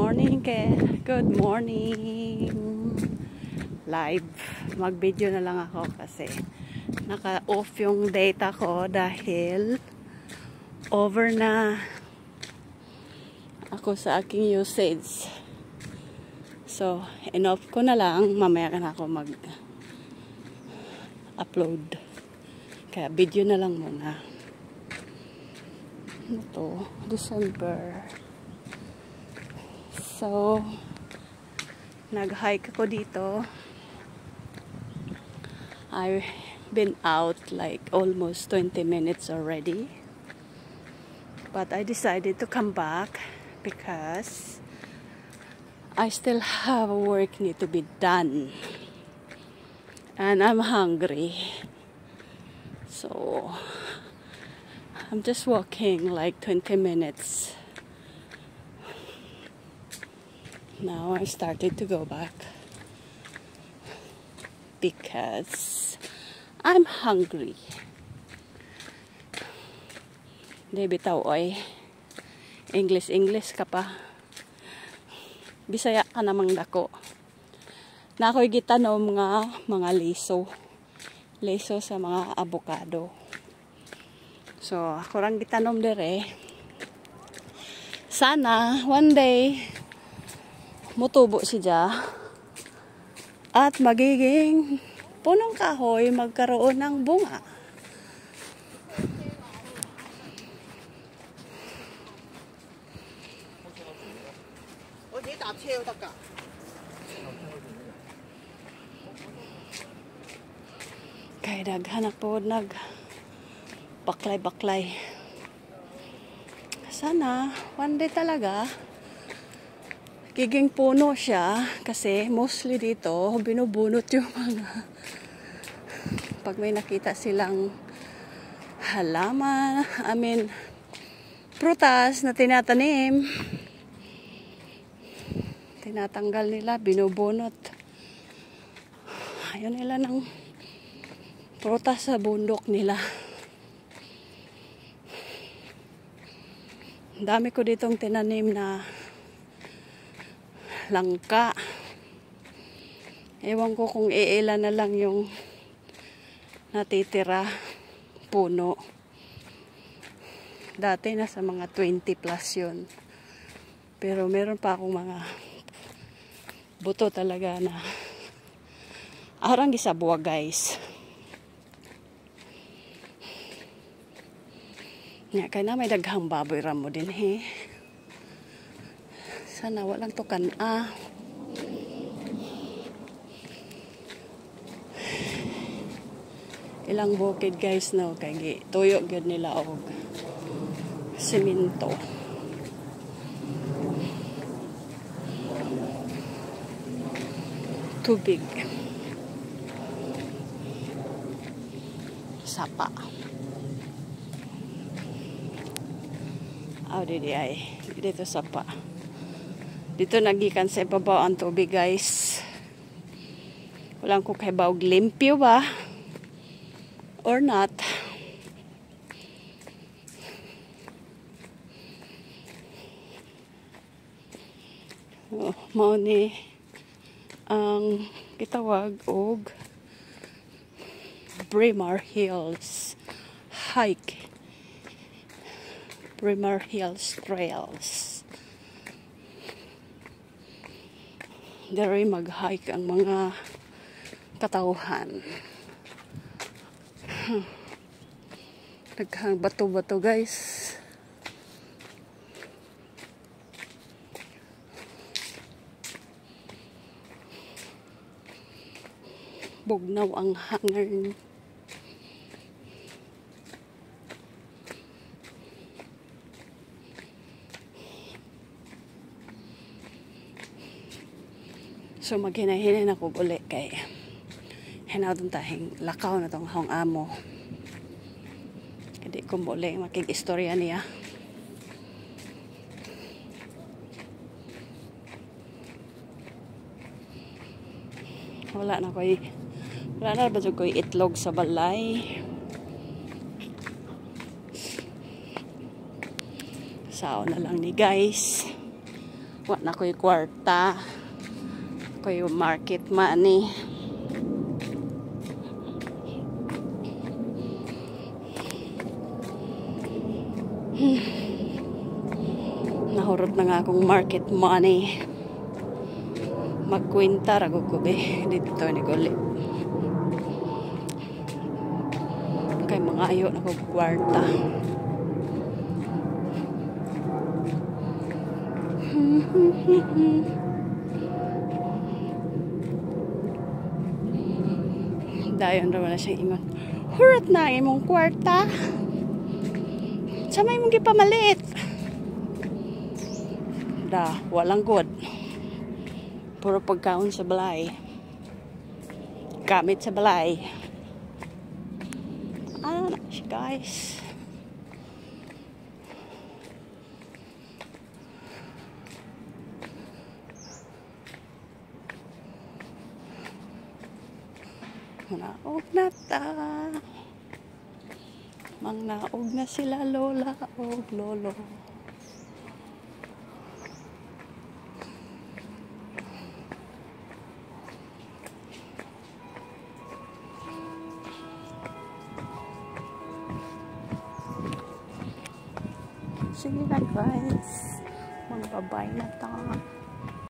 morning, good morning. Live. Mag-video na lang ako kasi naka-off yung data ko dahil over na ako sa aking usage. So, in-off ko na lang. Mamaya na ako mag-upload. Kaya video na lang muna. Ano to? December. So, nag-hike ako dito. I've been out like almost 20 minutes already. But I decided to come back because I still have work need to be done. And I'm hungry. So, I'm just walking like 20 minutes. Now I started to go back because I'm hungry. Di bitaw oy. English ka pa. Bisaya ka namang dako. Na ako'y gitanom nga mga liso. Liso sa mga avocado. So, ako rang gitanom dire. Sana one day mutubo siya at magiging punong kahoy, magkaroon ng bunga. Kaya daghan po baklay. Sana one day talaga giging puno siya kasi mostly dito binubunot yung mga pag may nakita silang halaman, prutas na tinatanim, tinatanggal nila, binubunot. Ayaw nila ng prutas sa bundok nila. Dami ko ditong tinanim na langka. Ewan ko kung iilan na lang yung natitira puno. Dati nasa mga 20 plus yun. Pero meron pa akong mga buto talaga na arang gisabuwa guys. Nga kaya na may daghang baboy ramo din he. Sana walang tukan ilang bukid guys no kay tuyo gyud nila og semento. Tubig. Sapa. Dito sapa. Dito nagikan sa ibabaw ang tubig guys. Walang ko kay baog limpyo ba or not. Mao ni ang gitawag og Braemar Hills hike. Braemar Hills Trails. Dari mag-hike ang mga katauhan. Naghang bato-bato guys. Bugnaw ang hangin. So maghinay-hinay na ko uli kay hinawdon tahing lakaw na tong hong amo. Hindi ko muli makig-istorya niya. Wala na ba ko'y itlog sa balay. Sao na lang ni guys. Wala ko'y kwarta. Ko'y market money. Nahurot na nga akong market money. Magkwenta rago ko be. Dito ni Guli. Kay mga ayo na kong kwarta. Dayon raw na siyang ingon. Hurot na imong kwarta. Sa may mong gipamalit. Da, walang good. Puro pagkaon sa balay. Gamit sa balay. Ano na siya, guys. Manaog na ta. Mangnaog na sila lola o lolo. Sige na guys. Magbabay na ta.